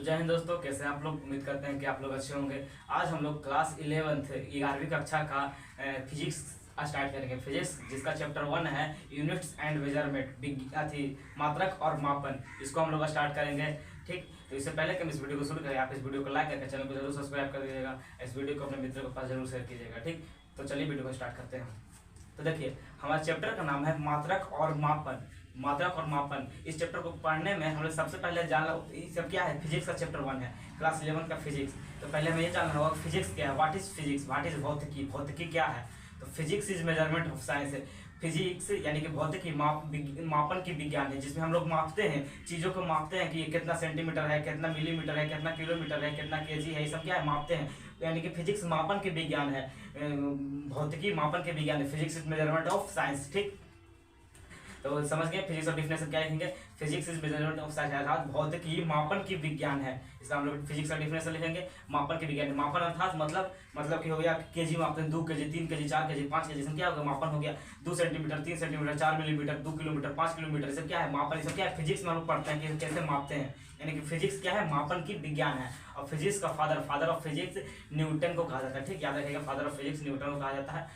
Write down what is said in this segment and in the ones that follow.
जय हिंद दोस्तों, कैसे हैं आप लोग। उम्मीद करते हैं कि आप लोग अच्छे होंगे। आज हम लोग क्लास 11वीं कक्षा का फिजिक्स स्टार्ट करेंगे। फिजिक्स जिसका चैप्टर 1 है यूनिट्स एंड मेजरमेंट, मात्रक और मापन, इसको हम लोग स्टार्ट करेंगे। ठीक, तो इससे पहले कि हम इस वीडियो को शुरू करें, आप इस वीडियो को लाइक करके चैनल को जरूर सब्सक्राइब कर दीजिएगा। इस वीडियो को अपने मित्रों के पास जरूर शेयर कीजिएगा। ठीक, तो चलिए वीडियो को स्टार्ट करते हैं। तो देखिए, हमारे चैप्टर का नाम है मात्रक और मापन। मात्रक और मापन, इस चैप्टर को पढ़ने में हम लोग सबसे पहले जानना ये सब क्या है। फिजिक्स का चैप्टर 1 है, क्लास 11 का फिजिक्स। तो पहले हमें ये जानना होगा फिजिक्स क्या है, what is physics, what is भौतिकी। भौतिकी क्या है, तो physics is measurement of science है। फिजिक्स यानी कि भौतिकी मापन की विज्ञान है, जिसमें हम लोग मापते हैं, चीज़ों को मापते हैं कि ये कितना सेंटीमीटर है, कितना मिलीमीटर है, कितना किलोमीटर है, कितना केजी है, ये सब क्या है, मापते हैं। यानी कि फिजिक्स मापन की विज्ञान है, भौतिकी मापन के विज्ञान है। Physics is measurement of science. ठीक, तो समझ गए। फिजिक्स और डिफिनेशन क्या लिखेंगे, physics is measurement of science अर्थात भौतिकी मापन की विज्ञान है। इसका हम लोग फिजिक्स का डिफिनेशन लिखेंगे, मापन की विज्ञान। मापन अर्थात मतलब कि हो गया केजी मापते हैं, 2 केजी, 3 केजी, 4 केजी, 5 केजी, क्या होगा, मापन हो गया। 2 centimetre, 3 centimetre, 4 millimetre, 2 kilometre, 5 kilometre, सब क्या है, मापन। ये सब क्या है, फिजिक्स में हम लोग पढ़ते हैं कि कैसे मापते हैं। यानी कि फिजिक्स क्या है, मापन की विज्ञान है। और फिजिक्स का फादर ऑफ फिजिक्स न्यूटन को कहा जाता है। ठीक, याद रखिएगा, फादर ऑफ फिजिक्स न्यूटन को कहा जाता है।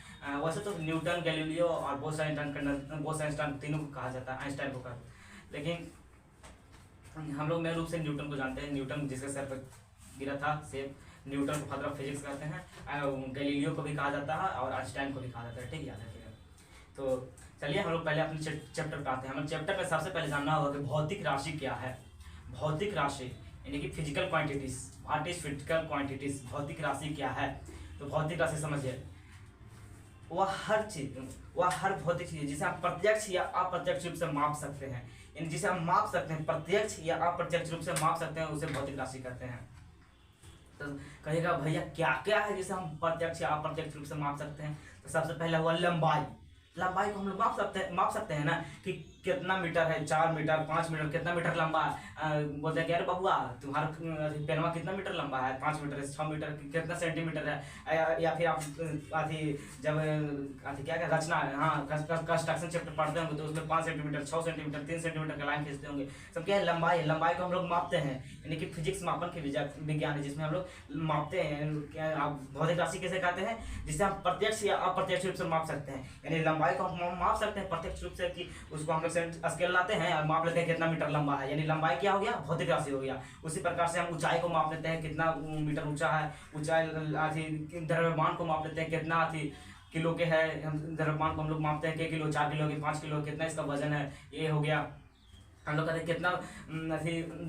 वैसे तो न्यूटन, गैलीलियो और बोस आइंस्टाइन तीनों को कहा जाता है, आइंस्टाइन को कहा, लेकिन हम लोग मेन रूप से न्यूटन को जानते हैं। न्यूटन जिसके सर पर गिरा था सेब, न्यूटन को फादर ऑफ फिजिक्स कहते हैं। गैलीलियो को भी कहा जाता है और आइंस्टाइन को भी कहा जाता है। ठीक, याद रखिएगा। तो चलिए हम लोग पहले अपने चैप्टर पे आते हैं। हमें चैप्टर में सबसे पहले जानना होगा कि भौतिक राशि क्या है। भौतिक राशि यानी कि physical quantities, what is physical quantities, भौतिक राशि क्या है। तो भौतिक राशि समझिए, वह हर भौतिक चीज जिसे आप प्रत्यक्ष या अप्रत्यक्ष रूप से माप सकते हैं। यानी जिसे हम माप सकते हैं, प्रत्यक्ष या अप्रत्यक्ष रूप से माप सकते हैं, उसे भौतिक राशि कहते हैं। तो कहेगा भैया क्या क्या है जिसे हम प्रत्यक्ष या अप्रत्यक्ष रूप से माप सकते हैं। तो सबसे पहले हुआ लंबाई। लंबाई को हम लोग माप सकते हैं ना, कि कितना मीटर है, 4 मीटर, 5 मीटर, कितना मीटर लंबा है। बोलते हैं कि अरे बबुआ तुम्हारा पेनवा कितना मीटर लंबा है, 5 मीटर है, 6 मीटर, कितना सेंटीमीटर है। या फिर आप जब क्या रचना है, हाँ, कंस्ट्रक्शन चैप्टर पढ़ते होंगे तो उसमें 5 सेंटीमीटर, 6 सेंटीमीटर, 3 सेंटीमीटर का लाइन खींचते होंगे। सब क्या है, लंबाई है। लंबाई को हम लोग मापते हैं, यानी कि फिजिक्स मापन की विज्ञान है, जिसमें हम लोग मापते हैं। आप भौतिक राशि कैसे कहते हैं, जिसे हम प्रत्यक्ष या अप्रत्यक्ष रूप से माप सकते हैं। यानी लंबाई को हम माप सकते हैं प्रत्यक्ष रूप से, कि उसको हम लोग स्केल लाते हैं और माप लेते हैं कितना मीटर लंबा है, यानी लंबाई क्या हो गया, भौतिक राशि हो गया। उसी प्रकार से हम ऊंचाई को माप लेते हैं, कितना मीटर ऊंचा है। ऊंचाई द्रव्यमान को माप लेते हैं, कितना किलो के है। हम द्रव्यमान को हम लोग मापते हैं कि किलो, 4 किलो की, 5 किलो, कितना इसका वजन है, ये हो गया। हम लोग कहते हैं कितना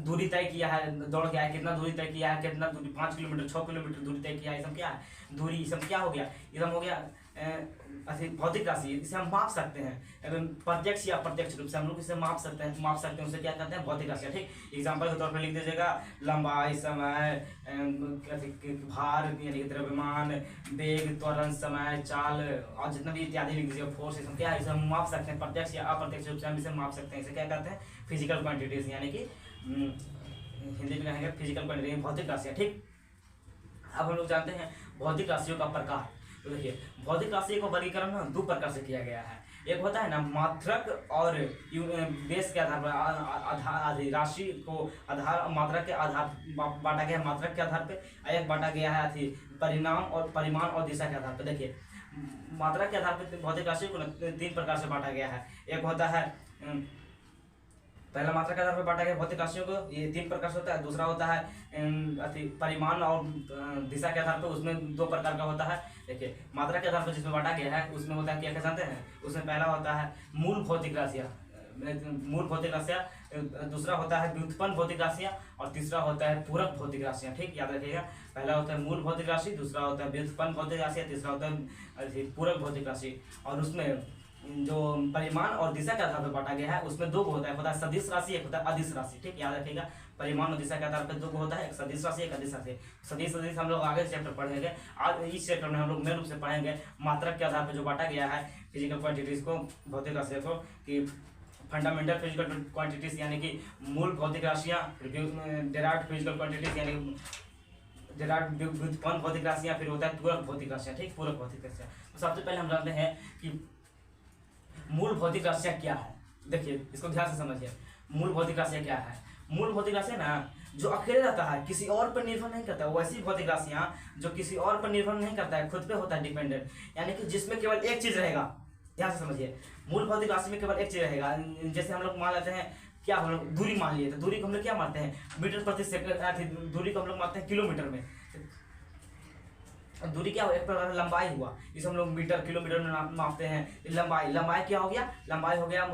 दूरी तय किया है, दौड़ गया है, कितना दूरी तय किया है, कितना दूरी, 5 किलोमीटर, 6 किलोमीटर दूरी तय किया है। ये सब क्या है, दूरी, ये सब क्या हो गया, ये सब हो गया भौतिक राशि। इसे हम माप सकते हैं प्रत्यक्ष या अप्रत्यक्ष रूप से, हम लोग इसे माप सकते हैं। उसे क्या कहते हैं, भौतिक राशि। ठीक, एग्जाम्पल के तौर पर लिख दीजिएगा, लंबाई, समय, भार यानी द्रव्यमान, वेग, त्वरण, समय, चाल और जितना भी इत्यादि लिख दीजिएगा, फोर्स, ये सब क्या है, इसे हम माप सकते हैं प्रत्यक्ष या अप्रत्यक्ष रूप से, हम इसे माप सकते हैं। इसे क्या कहते हैं, फिजिकल क्वांटिटीज, यानी कि हिंदी में कहेंगे फिजिकल क्वांटिटी, भौतिक राशियाँ। ठीक, अब हम लोग जानते हैं भौतिक राशियों का प्रकार। तो देखिए, भौतिक राशि का वर्गीकरण 2 प्रकार से किया गया है। एक होता है ना मात्रक और बेस के आधार पर, राशि को आधार मात्रक के आधार बांटा गया है, मात्रक के आधार पे। एक बांटा गया है परिमाण और दिशा के आधार पर। देखिए, मात्रक के आधार पर भौतिक राशि को 3 प्रकार से बांटा गया है। एक होता है पहला मात्रा के आधार पर बांटा गया भौतिक राशियों को, ये 3 प्रकार से होता है। दूसरा होता है परिमाण और दिशा के आधार पर, उसमें 2 प्रकार का होता है। देखिए, मात्रा के आधार पर जिसमें बांटा गया है उसमें होता है क्या जानते हैं, उसमें पहला होता है मूल भौतिक राशियाँ, दूसरा होता है व्युत्पन्न भौतिक राशियाँ और तीसरा होता है पूरक भौतिक राशियाँ। ठीक, याद रखिएगा, पहला होता है मूल भौतिक राशि, दूसरा होता है व्युत्पन्न भौतिक राशियाँ, तीसरा होता है पूरक भौतिक राशि। और उसमें जो परिमाण और दिशा के आधार पर बांटा गया है उसमें 2 होता है सदिश राशि, एक होता है अदिश राशि। ठीक, याद रखिएगा, परिमाण और दिशा के आधार पर 2 होता है, एक सदिश राशि, एक अदिश राशि। सदिश हम लोग आगे चैप्टर पढ़ेंगे। आज इस चैप्टर में हम लोग मेन रूप से पढ़ेंगे मात्रक के आधार पर जो बांटा गया है फिजिकल क्वांटिटीज को, भौतिक राशियों को, कि फंडामेंटल फिजिकल क्वांटिटीज यानी कि मूल भौतिक राशियाँ, डेराइव्ड फिजिकल क्वांटिटीज यानी व्युत्पन्न भौतिक राशियाँ, फिर होता है पूरक भौतिक राशियाँ। ठीक, पूरक भौतिक राशियाँ। तो सबसे पहले हम जानते हैं कि मूल भौतिक राशियाँ क्या है। देखिए, इसको ध्यान से समझिए, मूल भौतिक राशियाँ क्या है। मूल भौतिक राशियाँ ना, जो अकेले रहता है, किसी और पर निर्भर नहीं करता है, वैसी भौतिक राशियाँ जो किसी और पर निर्भर नहीं करता है, खुद पे होता है डिपेंडेंट, यानी कि जिसमें केवल एक चीज़ रहेगा। ध्यान से समझिए, मूल भौतिक राशि में केवल एक चीज़ रहेगा। जैसे हम लोग मान लेते हैं, क्या हम लोग दूरी मान लिए, तो दूरी को हम लोग क्या मानते हैं, मीटर प्रति सेकंड, दूरी को हम लोग मानते हैं किलोमीटर में। दूरी क्या हो, एक प्रकार लंबाई हुआ, इसे हम लोग मीटर किलोमीटर में मापते हैं। लंबाई, लंबाई क्या हो गया, लंबाई हो गया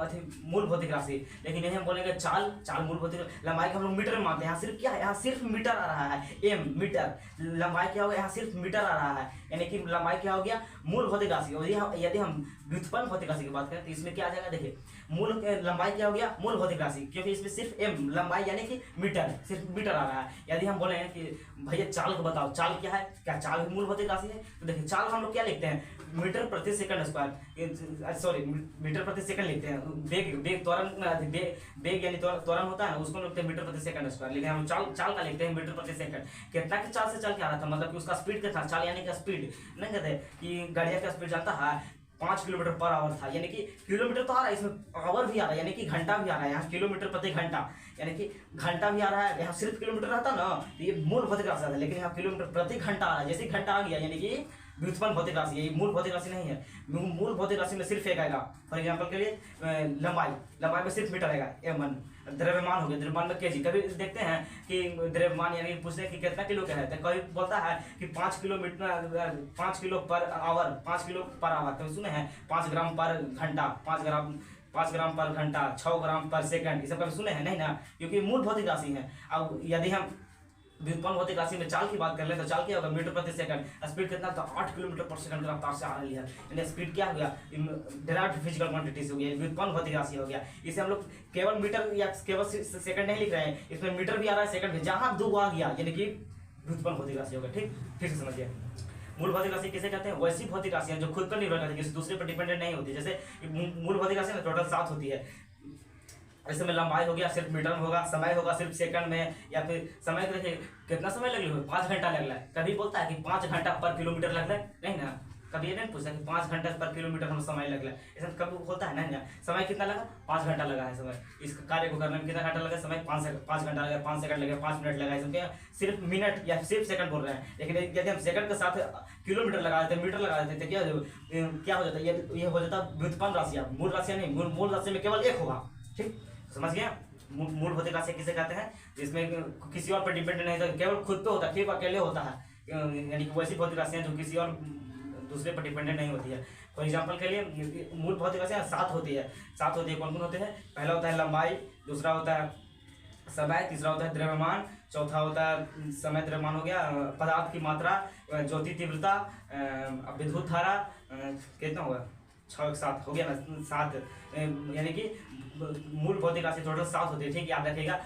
मूल भौतिक राशि। लेकिन यही हम बोलेंगे चाल, चाल मूल भौतिक लंबाई को हम लोग मीटर में मापते हैं। यहाँ सिर्फ क्या है, यहाँ सिर्फ मीटर आ रहा है, एम मीटर। लंबाई क्या हो गया, यहाँ सिर्फ मीटर आ रहा है, यानी कि लंबाई क्या हो गया, मूल भौतिक राशि। और यदि हम व्युत्पन्न भौतिक राशि की बात करें तो इसमें क्या आ जाएगा, देखिए मूल लंबाई क्या हो गया, मूल भौतिक राशि, क्योंकि इसमें सिर्फ एम लंबाई यानी कि मीटर, सिर्फ मीटर आ रहा है। यदि हम बोले हैं कि भैया चाल को बताओ, चाल क्या है, क्या चाल भी मूल भौतिक राशि है, तो देखिए चाल हम लोग क्या लिखते हैं, मीटर प्रति सेकंड स्क्वायर, सॉरी मीटर प्रति सेकंड लिखते हैं। वेग, वेग त्वरण, वेग यानी त्वरण होता है ना, उसको लिखते हैं मीटर प्रति सेकंड स्क्वायर। लेकिन हम चाल, चाल का लिखते हैं मीटर प्रति सेकंड। कितना की चाल से चल के आ रहा था, मतलब कि उसका स्पीड कितना, चाल यानी कि स्पीड, नहीं कहते कि गाड़िया का स्पीड जानता है 5 किलोमीटर पर आवर था, यानी कि किलोमीटर तो आ रहा है, इसमें आवर भी आ रहा है, यानी कि घंटा भी आ रहा है। यहाँ किलोमीटर प्रति घंटा, यानी कि घंटा भी आ रहा है। यहाँ सिर्फ किलोमीटर रहता ना तो ये मूल भौतिक राशि आता है, लेकिन यहाँ किलोमीटर प्रति घंटा आ रहा है। जैसे घंटा आ गया यानी कि व्युत्पन्न भौतिक राशि है, ये मूल भौतिक राशि नहीं है। मूल भौतिक राशि में सिर्फ एक आएगा। फॉर एग्जाम्पल के लिए लंबाई, लंबाई में सिर्फ मीटर आएगा, m1। द्रव्यमान हो गया, द्रव्यमान में kg। कभी देखते हैं कि द्रव्यमान यानी पूछते हैं कि कितना किलो का है, तो कभी बोलता है कि 5 kilometre, 5 kilo per hour, 5 kilo per hour. कभी सुने हैं 5 ग्राम पर घंटा, 5 ग्राम पर घंटा, 6 ग्राम पर सेकंड, ये सब कभी सुने हैं नहीं ना, क्योंकि मूल भौतिक राशि है। अब यदि हम व्युत्पन्न भौतिक राशि में चाल की बात कर ले तो चाल क्या होगा, मीटर प्रति सेकंड। स्पीड कितना था, 8 किलोमीटर पर सेकंड की रफ्तार से आ रही है, यानी स्पीड क्या हो गया, डायरेक्ट फिजिकल क्वांटिटीज हो गया, व्युत्पन्न भौतिक राशि हो गया। इसे हम लोग केवल मीटर या केवल सेकंड नहीं लिख रहे हैं, इसमें मीटर भी आ रहा है, सेकंड भी, जहां 2 आ गया यानी कि व्युत्पन्न भौतिक राशि होगा। ठीक, फिर से समझिए, मूल भौतिक राशि किसे कहते हैं, वैसी भौतिक राशियां जो खुद पर निर्भर करती है, किसी दूसरे पर डिपेंडेंट नहीं होती। जैसे मूल भौतिक राशि ना टोटल 7 होती है। ऐसे में लंबाई हो गया सिर्फ मीटर में होगा, समय होगा सिर्फ सेकंड में, या फिर समय को देखिए कितना समय लग रहा है, 5 घंटा लग रहा है। कभी बोलता है कि 5 घंटा पर किलोमीटर लग रहा है, नहीं ना, कभी ये नहीं पूछता कि 5 घंटा पर किलोमीटर हम समय लग रहा है, ऐसा कभी होता है नहीं ना। समय कितना लगा, 5 घंटा लगा है समय, इस कार्य को करने में कितना घंटा लगा, समय 5 घंटा लगा, 5 सेकंड लगे, 5 मिनट लगा, इसमें सिर्फ मिनट या सिर्फ सेकंड बोल रहे हैं। लेकिन यदि हम सेकंड के साथ किलोमीटर लगा देते, मीटर लगा देते, क्या हो जाता है, ये हो जाता है व्युत्पन्न राशियाँ, मूल राशियाँ नहीं। मूल राशि में केवल एक होगा। ठीक, समझ गया। मूल भौतिक राशि किसे कहते हैं, जिसमें किसी और पर डिपेंडेंट नहीं होता, केवल खुद पे होता है, केवल अकेले होता है, यानी कि वैसी भौतिक राशियां जो किसी और दूसरे पर डिपेंडेंट नहीं होती है। फॉर एग्जांपल के लिए मूल भौतिक राशियां 7 होती है। 7 होती है, कौन कौन होते हैं, पहला होता है लंबाई, दूसरा होता है समय, तीसरा होता है द्रव्यमान, चौथा होता है समय द्रव्यमान हो गया, पदार्थ की मात्रा, ज्योति तीव्रता, विद्युत धारा, कितना हुआ 6 7 हो गया ना, 7, यानी कि मूल भौतिक राशि टोटल 7 होती है। ठीक, याद रखिएगा,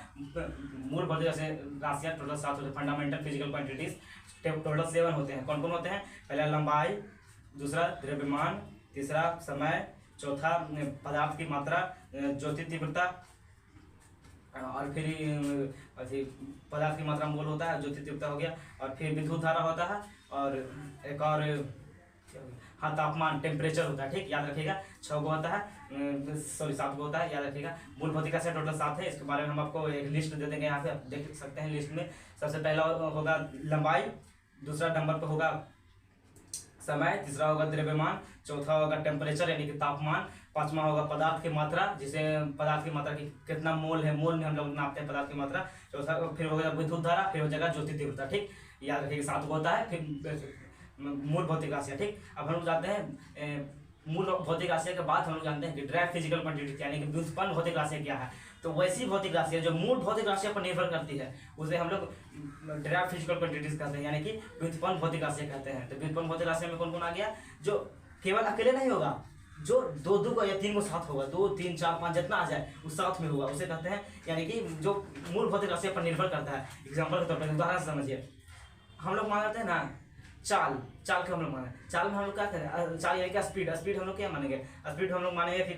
मूल भौतिक राशियाँ टोटल 7 होते हैं। फंडामेंटल फिजिकल क्वांटिटीज टोटल 7 होते हैं। कौन कौन होते हैं, पहला लंबाई, दूसरा द्रव्यमान, तीसरा समय, चौथा पदार्थ की मात्रा, ज्योति तीव्रता, और फिर पदार्थ की मात्रा मोल होता है, ज्योति तीव्रता हो गया, और फिर विद्युत धारा होता है, और एक और हाँ तापमान, टेम्परेचर होता है। ठीक, याद रखिएगा, 6 को होता है, सॉरी 7 को होता है, याद रखिएगा। मूल भौतिक राशि टोटल 7 है। इसके बारे में हम आपको एक लिस्ट दे देंगे, यहाँ पे आप देख सकते हैं। लिस्ट में सबसे पहला होगा लंबाई, दूसरा नंबर पर होगा समय, तीसरा होगा द्रव्यमान, चौथा होगा टेम्परेचर यानी कि तापमान, पांचवा होगा पदार्थ की मात्रा, जिसे पदार्थ की मात्रा की कितना मोल है, मोल में हम लोग नापते हैं पदार्थ की मात्रा, चौथा फिर होगा विद्युत धारा, फिर हो जाएगा ज्योति तीव्रता। ठीक, याद रखिएगा 7 को होता है। फिर मूल भौतिक राशियाँ। ठीक, अब हम लोग जानते हैं मूल भौतिक राशियाँ के बाद हम लोग जानते हैं कि डायरेक्ट फिजिकल क्वांटिटी यानी कि व्युत्पन्न भौतिक राशियाँ क्या है। तो वैसी भौतिक राशियाँ जो मूल भौतिक राशियों पर निर्भर करती है उसे हम लोग डायरेक्ट फिजिकल क्वांटिटीज कहते हैं, यानी कि व्युत्पन्न भौतिक राशियाँ कहते हैं। तो व्युत्पन्न भौतिक राशियों में कौन कौन आ गया, जो केवल अकेले नहीं होगा, जो 2 को या 3 को साथ होगा, 2 3 4 5 जितना आ जाए उस साथ में होगा, उसे कहते हैं, यानी कि जो मूल भौतिक राशियों पर निर्भर करता है। एग्जाम्पल के तौर पर उदाहरण से समझिए, हम लोग मान लेते हैं ना चाल के हम लोग माने, चाल में हम लोग क्या करें, चाल यानी क्या स्पीड, हम लोग क्या मानेंगे, स्पीड हम लोग मानेंगे कि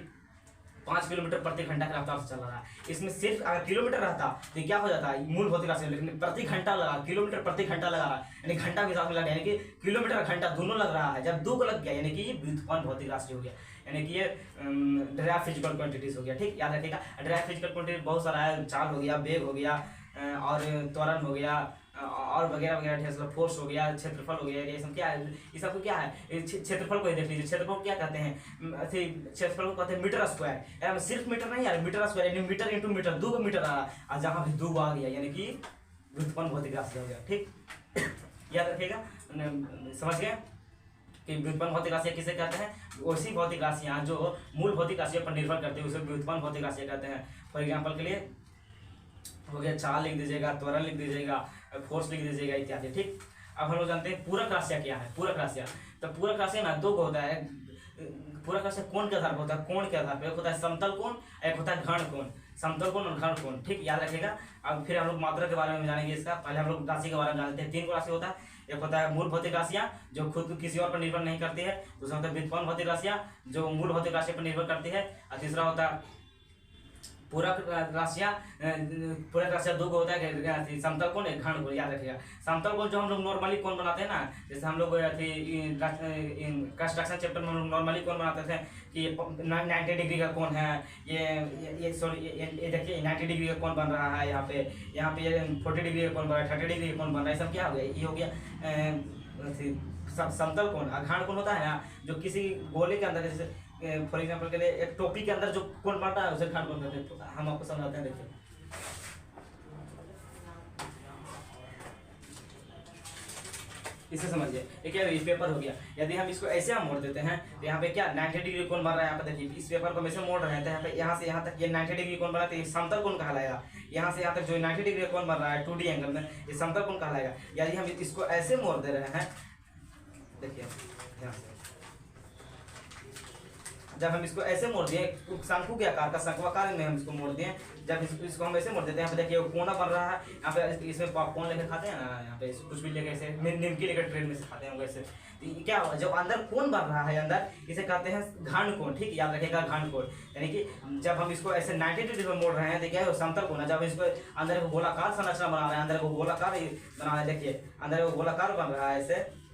5 किलोमीटर प्रति घंटा की रफ्तार से चल रहा है। इसमें सिर्फ अगर किलोमीटर रहता तो क्या हो जाता है, मूल भौतिक राशि, लेकिन प्रति घंटा लगा, किलोमीटर प्रति घंटा लगा रहा है, यानी घंटा के साथ में लगा, यानी कि किलोमीटर घंटा दोनों लग रहा है। जब 2 को लग गया यानी कि ये व्युत्पन्न भौतिक राशि हो गया, यानी कि ये डायरेक्ट फिजिकल क्वांटिटीज हो गया। ठीक, याद रखिएगा, डायरेक्ट फिजिकल क्वांटिटी बहुत सारा है, चाल हो गया, वेग हो गया, और त्वरण हो गया, और वगैरह वगैरह ढेर सारा, फोर्स हो गया, क्षेत्रफल हो गया, ये सब क्या है, ये सब क्या है, क्षेत्रफल को ही देख लीजिए। क्षेत्रफल को क्या कहते हैं, क्षेत्रफल को कहते हैं मीटर स्क्वायर, यार सिर्फ मीटर नहीं यार, मीटर स्क्वायर यानी मीटर इंटू मीटर, 2 मीटर आ रहा है, जहाँ भी 2 आ गया यानी कि व्युत्पन्न भौतिक राशि हो गया। ठीक याद रखिएगा, समझ गए कि व्युत्पन्न भौतिक राशियाँ किसे कहते हैं, वैसी भौतिक राशियाँ जो मूल भौतिक राशियों पर निर्भर करती है उसे व्युत्पन्न भौतिक राशियाँ कहते हैं। फॉर एग्जाम्पल के लिए हो गया चाल लिख दीजिएगा, त्वरण लिख दीजिएगा, फोर्स लिख दीजिएगा इत्यादि। ठीक, अब हम लोग जानते हैं पूरक राशियाँ क्या है। पूरक राशियाँ, तो पूरक राशियाँ ना 2 होता है। पूरक राशि कोण के आधार पर होता है, कोण के आधार पर, एक होता है समतल कोण, एक होता है घन कोण, समतल कोण और घन कोण। ठीक, याद रखिएगा। अब फिर हम लोग मात्रा के बारे में जानेंगे इसका, पहले हम लोग राशि के बारे में जानते हैं। 3 राशि होता है, एक होता है मूल भौतिक राशियाँ जो खुद किसी और पर निर्भर नहीं करती है, दूसरा होता है व्युत्पन्न भौतिक राशियाँ जो मूल भौतिक राशि पर निर्भर करती है, और तीसरा होता है पूरक राशियाँ। पूरक राशियाँ 2 होता है, समतल कोण, एक घन कोण। याद रखिएगा, समतल कोण जो हम लोग नॉर्मली कोण बनाते हैं ना, जैसे हम लोग कंस्ट्रक्शन चैप्टर में हम लोग नॉर्मली कोण बनाते थे कि 90 डिग्री का कोण है, ये सॉरी ये देखिए 90 डिग्री का कोण बन रहा है, यहाँ पे ये 40 डिग्री का कोण बन रहा है, 30 डिग्री का कोण बन रहा है, सब क्या हो गया, ये हो गया समतल कोण। घन कोण होता है ना जो किसी गोले के अंदर, जैसे फॉर एग्जाम्पल के लिए एक टोपी के अंदर जो कोण बनता है उसे घन कोण कहते हैं। हम आपको समझाते हैं, देखिए इसे समझिए, ये क्या है, पेपर हो गया। यदि हम इसको ऐसे हम मोड़ देते हैं तो यहाँ पे क्या 90 डिग्री कोण बन रहा है। यहाँ पे देखिए इस पेपर को हम ऐसे मोड़ रहे हैं तो यहाँ पे यहाँ से यहाँ तक ये 90 डिग्री कोण बना है, तो ये समतल कोण कहलाएगा। यहाँ से यहाँ तक जो 90 डिग्री कोण बन रहा है 2D एंगल में, ये समतल कोण कहलाएगा। यदि हम इसको ऐसे मोड़ दे रहे हैं, देखिए यहाँ से जब हम इसको ऐसे मोड़ दिए, शंकु के आकार का शंक्वाकार में हम इसको मोड़ दिए, जब इसको हम ऐसे मोड़ देते हैं, यहाँ पे देखिए कोना बन रहा है। यहाँ पे इसमें पॉपकॉर्न लेकर खाते हैं ना, यहाँ पे कुछ भी लेकर ऐसे निमकी लेकर ट्रेन में से खाते हैं वैसे। तो क्या हुआ, जब अंदर कोण बन रहा है अंदर, इसे कहते हैं घन कोण। ठीक, याद रखिएगा घन कोण, यानी कि जब हम इसको ऐसे 90 डिग्री में मोड़ रहे हैं तो क्या है समतल कोण है। जब इसको अंदर को गोलाकार संरचना बना रहे हैं, अंदर को गोलाकार बना रहे हैं, देखिए अंदर को गोलाकार बन रहा है ऐसे,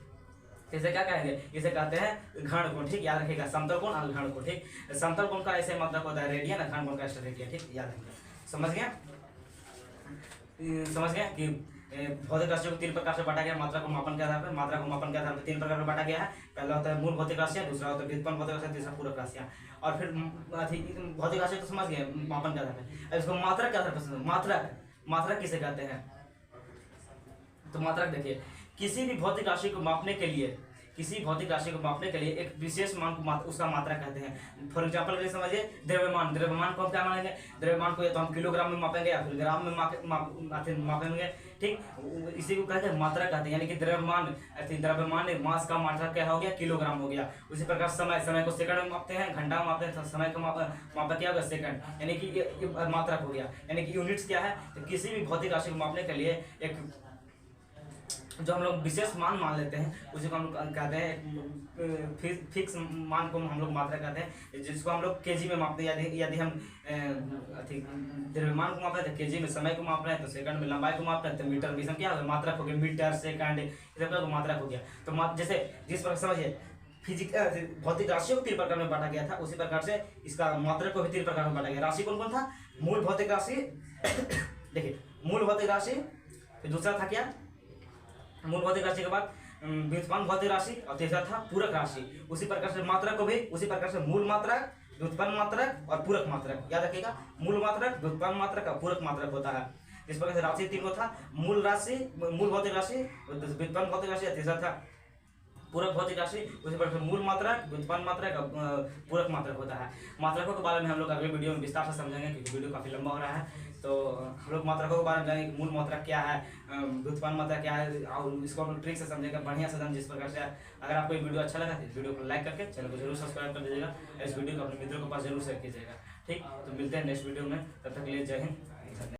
इसे क्या कहेंगे, इसे कहते हैं घन कोण। ठीक, याद रखिएगा, समतल कोण और घन कोण। ठीक, समतल कोण का ऐसे मतलब होता है रेडियन, घन कोण का रेडियन। ठीक, याद रखिएगा, समझ गया कि भौतिक राशियों को 3 प्रकार से बांटा गया। मात्रा को मापन के आधार पर, मात्रा को मापन के आधार पर 3 प्रकार में बांटा गया है। पहला होता है मूल भौतिक राशियाँ, दूसरा होता है व्युत्पन्न भौतिक राशियाँ, तीसरा पूरक राशियाँ। और फिर भौतिक राशियाँ तो समझ गए मापन के आधार पर। अब इसको मात्रा के आधार पर, मात्रक किसे कहते हैं, तो मात्रक देखिए किसी भी भौतिक राशि को मापने के लिए, एक विशेष मान को उसका मात्रा कहते हैं। फॉर एग्जाम्पल के लिए समझिए द्रव्यमान को हम क्या मानेंगे, द्रव्यमान को या तो हम किलोग्राम में मापेंगे या फिर ग्राम में मापेंगे। ठीक, इसी को कहते हैं मात्रा कहते हैं, यानी कि द्रव्यमान मास का मात्रा क्या हो गया, किलोग्राम हो गया। उसी प्रकार समय को सेकंड में मापते हैं, घंटा में मापते हैं, समय को मापा क्या होगा सेकंड, यानी कि ये मात्रक हो गया। यानी कि यूनिट्स क्या है, तो किसी भी भौतिक राशि को मापने के लिए एक जो हम लोग विशेष मान लेते हैं उसी को हम लोग कहते हैं, फिक्स मान को हम लोग मात्रा कहते हैं, जिसको हम लोग केजी में मापते हैं। यदि हम द्रव्यमान को माप रहे हैं तो केजी में, समय को माप रहे हैं तो सेकंड में, लंबाई को माप रहे हैं तो मीटर में, क्या हो गया मात्रक हो गया, मीटर सेकंड इस प्रकार मात्रक हो गया। तो जैसे जिस प्रकार समझिए भौतिक राशियों को 3 प्रकार में बांटा गया था, उसी प्रकार से इसका मात्रक को भी 3 प्रकार में बांटा गया। राशि कौन कौन था, मूल भौतिक राशि देखिए मूल भौतिक राशि, फिर दूसरा था क्या मूल भौतिक राशि के बाद व्युत्पन्न भौतिक राशि, और तीसरा था पूरक राशि। उसी प्रकार से मात्रक को भी उसी प्रकार से मूल मात्रक, व्युत्पन्न मात्रक और पूरक मात्रक। याद रखिएगा, मूल मात्रक, व्युत्पन्न मात्रक और पूरक मात्रक होता है। इस प्रकार से राशि 3 को था, मूल भौतिक राशि, व्युत्पन्न भौतिक राशि, तीसरा था पूरक भौतिक राशि। उसी प्रकार मूल मात्रक, व्युत्पन्न मात्रक, पूरक मात्रक होता है। मात्रकों के बारे में हम लोग अगले वीडियो में विस्तार से समझेंगे क्योंकि वीडियो काफी लंबा हो रहा है। तो हम लोग मात्रकों के बारे में जानेंगे, मूल मात्रक क्या है, व्युत्पन्न मात्रक क्या है, और इसको हम लोग ट्रिक से समझेंगे, बढ़िया से समझ। जिस प्रकार से अगर आपको ये वीडियो अच्छा लगा तो वीडियो को लाइक करके चैनल को जरूर सब्सक्राइब कर दीजिएगा, इस वीडियो को अपने मित्रों के पास जरूर शेयर कीजिएगा। ठीक, तो मिलते हैं नेक्स्ट वीडियो में, तब तक के लिए जय हिंद।